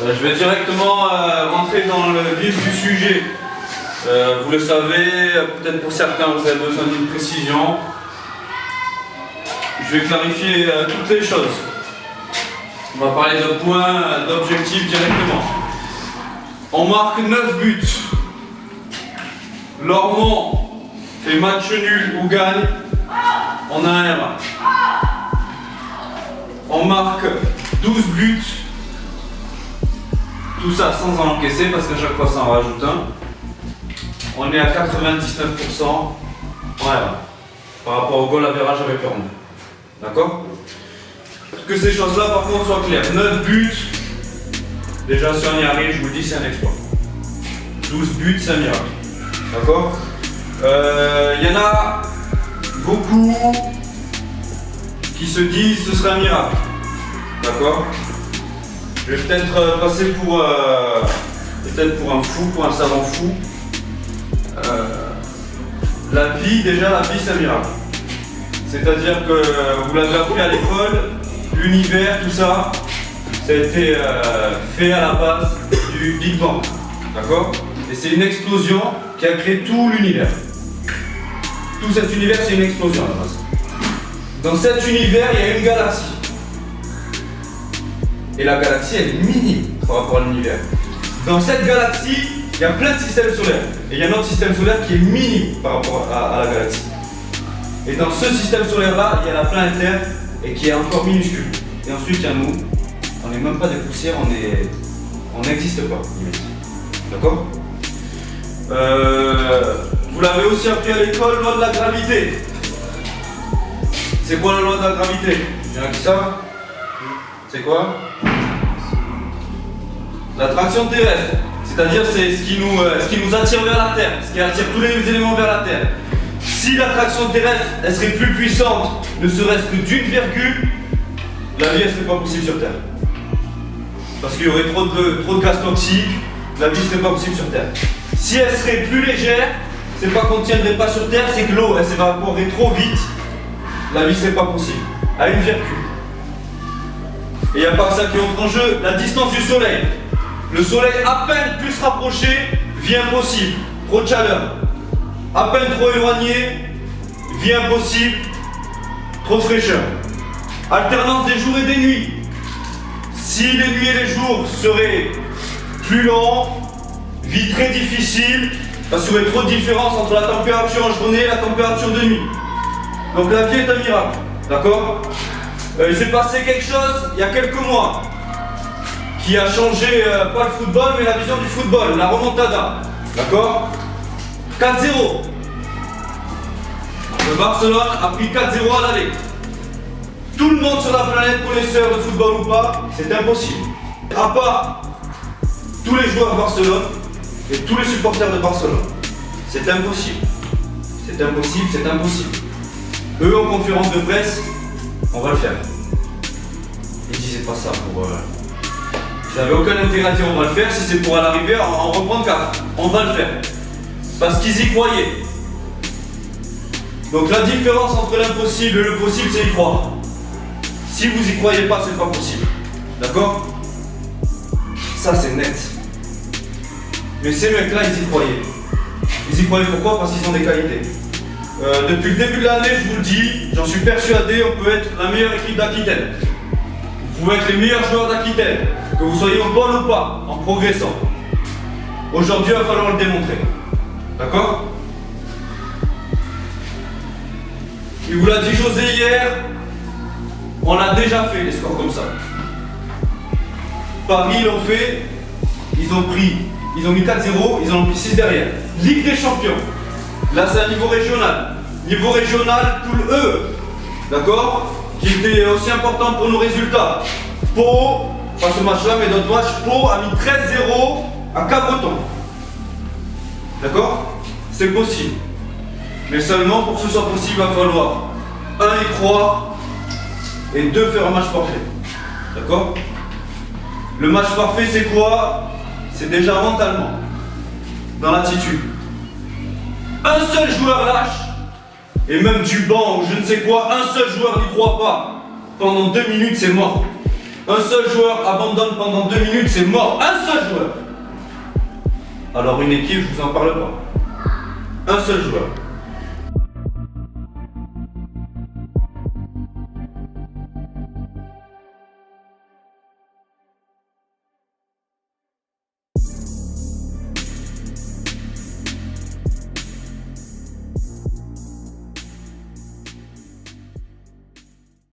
Je vais directement rentrer dans le vif du sujet. Vous le savez, peut-être pour certains vous avez besoin d'une précision. Je vais clarifier toutes les choses. On va parler de points, d'objectifs directement. On marque 9 buts. Lormont fait match nul ou gagne. On a un RA. On marque 12 buts. Tout ça sans en encaisser parce qu'à chaque fois ça en rajoute un. On est à 99% en RA. Par rapport au goal average avec Lormont. D'accord? Que ces choses-là par contre soient claires. 9 buts. Déjà si on y arrive, je vous le dis, c'est un exploit. 12 buts, c'est un miracle. D'accord? Il y en a beaucoup qui se disent ce serait un miracle. D'accord? Je vais peut-être passer pour un fou, pour un savant fou. La vie, c'est un miracle. C'est-à-dire que vous l'avez appris à l'école, l'univers, tout ça, ça a été fait à la base du Big Bang. D'accord? Et c'est une explosion qui a créé tout l'univers. Tout cet univers, c'est une explosion à la base. Dans cet univers, il y a une galaxie. Et la galaxie, elle est minime par rapport à l'univers. Dans cette galaxie, il y a plein de systèmes solaires. Et il y a un autre système solaire qui est minime par rapport à la galaxie. Et dans ce système solaire-là, il y a la planète Terre et qui est encore minuscule. Et ensuite, il y a nous. On n'est même pas des poussières, on n'existe pas, limite. D'accord? Vous l'avez aussi appris à l'école, loi de la gravité. C'est quoi la loi de la gravité? Il y en a qui savent? C'est quoi? L'attraction terrestre. C'est-à-dire c'est ce qui nous attire vers la Terre, ce qui attire tous les éléments vers la Terre. Si l'attraction terrestre elle serait plus puissante, ne serait-ce que d'une virgule, la vie elle serait pas possible sur Terre. Parce qu'il y aurait trop de gaz toxiques, la vie serait pas possible sur Terre. Si elle serait plus légère, c'est pas qu'on ne tiendrait pas sur Terre, c'est que l'eau elle s'évaporerait trop vite, la vie serait pas possible, à une virgule. Et il n'y a pas que ça qui entre en jeu, la distance du soleil. Le soleil à peine plus rapproché, vie impossible, trop de chaleur. À peine trop éloigné, vie impossible, trop de fraîcheur. Alternance des jours et des nuits. Si les nuits et les jours seraient plus longs, vie très difficile, parce qu'il y aurait trop de différence entre la température en journée et la température de nuit. Donc la vie est un miracle, d'accord? Il s'est passé quelque chose il y a quelques mois qui a changé, pas le football, mais la vision du football, la remontada, d'accord? 4-0. Le Barcelone a pris 4-0 à l'aller. Tout le monde sur la planète, connaisseur de football ou pas, c'est impossible. À part tous les joueurs de Barcelone et tous les supporters de Barcelone. C'est impossible. C'est impossible, c'est impossible. Eux, en conférence de presse, on va le faire. Ils disaient pas ça pour... Ils n'avaient aucun intérêt à dire on va le faire. Si c'est pour à l'arrivée en reprendre 4, on va le faire. Parce qu'ils y croyaient. Donc la différence entre l'impossible et le possible, c'est y croire. Si vous y croyez pas, c'est pas possible. D'accord? Ça c'est net. Mais ces mecs-là, ils y croyaient. Ils y croyaient pourquoi? Parce qu'ils ont des qualités. Depuis le début de l'année, je vous le dis, j'en suis persuadé, on peut être la meilleure équipe d'Aquitaine. Vous pouvez être les meilleurs joueurs d'Aquitaine, que vous soyez au bol ou pas, en progressant. Aujourd'hui, il va falloir le démontrer. D'accord? Il vous l'a dit José hier, on a déjà fait des scores comme ça. Paris l'ont fait, ils ont mis 4-0, ils en ont pris 6 derrière. Ligue des champions. Là c'est un niveau régional. Niveau régional, poule E, d'accord? Qui était aussi important pour nos résultats. Pau, pas ce match-là, mais d'autres matchs, Pau a mis 13-0 à Cabreton. D'accord? C'est possible. Mais seulement pour que ce soit possible, il va falloir 1 y croire et 2 faire un match parfait. D'accord? Le match parfait, c'est quoi? C'est déjà mentalement, dans l'attitude. Un seul joueur lâche, et même du banc ou je ne sais quoi, un seul joueur n'y croit pas. Pendant 2 minutes, c'est mort. Un seul joueur abandonne pendant 2 minutes, c'est mort. Un seul joueur. Alors une équipe, je vous en parle pas. Un seul joueur.